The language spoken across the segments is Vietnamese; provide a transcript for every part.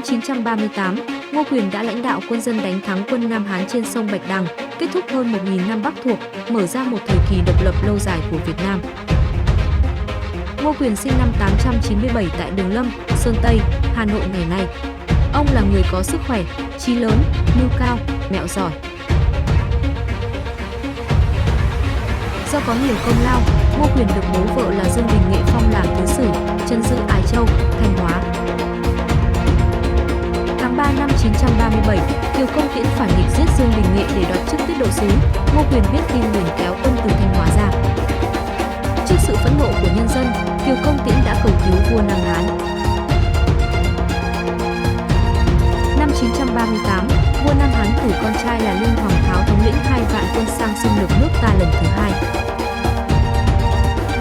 938, Ngô Quyền đã lãnh đạo quân dân đánh thắng quân Nam Hán trên sông Bạch Đằng, kết thúc hơn 1000 năm Bắc thuộc, mở ra một thời kỳ độc lập lâu dài của Việt Nam. Ngô Quyền sinh năm 897 tại Đường Lâm, Sơn Tây, Hà Nội ngày nay. Ông là người có sức khỏe, trí lớn, mưu cao, mẹo giỏi. Do có nhiều công lao, Ngô Quyền được bố vợ là Dương Đình Nghệ phong làm thứ sử, trấn giữ Ái Châu, Thanh Hóa. Tháng 3 năm 937, Kiều Công Tiễn phản nghịch giết Dương Đình Nghệ để đoạt chức tiết độ sứ. Ngô Quyền biết tin liền kéo quân từ Thanh Hóa ra. Trước sự phẫn nộ của nhân dân, Kiều Công Tiễn đã cầu cứu vua Nam Hán. Năm 938, vua Nam Hán cử con trai là Lưu Hoàng Tháo thống lĩnh 2 vạn quân sang xâm lược nước ta lần thứ 2.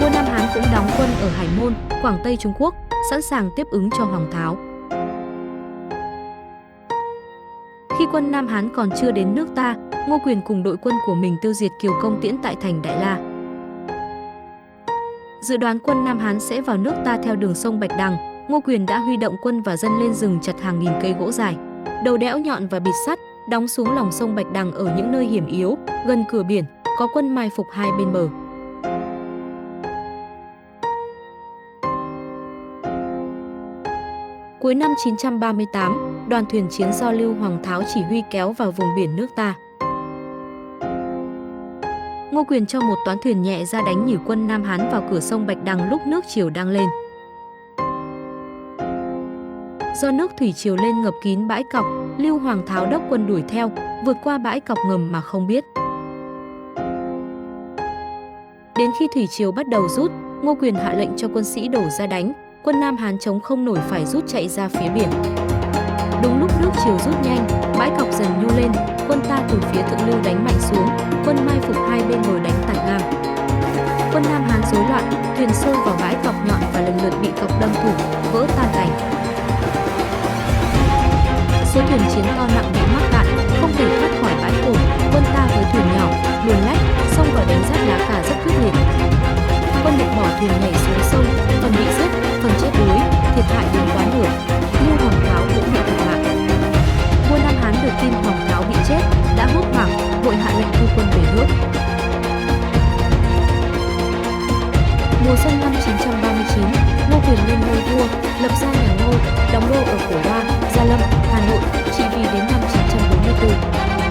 Vua Nam Hán cũng đóng quân ở Hải Môn, Quảng Tây Trung Quốc, sẵn sàng tiếp ứng cho Hoàng Tháo. Khi quân Nam Hán còn chưa đến nước ta, Ngô Quyền cùng đội quân của mình tiêu diệt Kiều Công Tiễn tại thành Đại La. Dự đoán quân Nam Hán sẽ vào nước ta theo đường sông Bạch Đằng, Ngô Quyền đã huy động quân và dân lên rừng chặt hàng nghìn cây gỗ dài, đầu đẽo nhọn và bịt sắt, đóng xuống lòng sông Bạch Đằng ở những nơi hiểm yếu, gần cửa biển, có quân mai phục hai bên bờ. Cuối năm 938, đoàn thuyền chiến do Lưu Hoàng Tháo chỉ huy kéo vào vùng biển nước ta. Ngô Quyền cho một toán thuyền nhẹ ra đánh nhử quân Nam Hán vào cửa sông Bạch Đằng lúc nước triều đang lên. Do nước thủy triều lên ngập kín bãi cọc, Lưu Hoàng Tháo đốc quân đuổi theo, vượt qua bãi cọc ngầm mà không biết. Đến khi thủy triều bắt đầu rút, Ngô Quyền hạ lệnh cho quân sĩ đổ ra đánh, quân Nam Hán chống không nổi phải rút chạy ra phía biển. Đúng lúc nước triều rút nhanh, bãi cọc dần nhô lên, quân ta từ phía thượng lưu đánh mạnh xuống, quân mai phục hai bên bờ đánh tạt ngang. Quân Nam Hán rối loạn, thuyền xô vào bãi cọc nhọn và lần lượt bị cọc đâm thủng, vỡ tan tành. Số thuyền chiến to nặng bị mắc cạn, không thể thoát khỏi bãi cồn. Quân ta với thuyền nhỏ, luồn lách, xông vào đánh giáp lá cà rất quyết liệt. Quân địch bỏ thuyền nhảy xuống sông, phần bị giết, phần chết đuối, thiệt hại đến quá nửa. Lưu Hoàng Tháo cũng bị thiệt mạng. Vua Nam Hán được tin Hoàng Tháo bị chết, đã hốt hoảng, vội hạ lệnh thu quân về nước. Mùa xuân năm 939, Ngô Quyền lên ngôi vua, lập ra nhà Ngô, đóng đô ở Cổ Loa, Gia Lâm, Hà Nội, trị vì đến năm 944.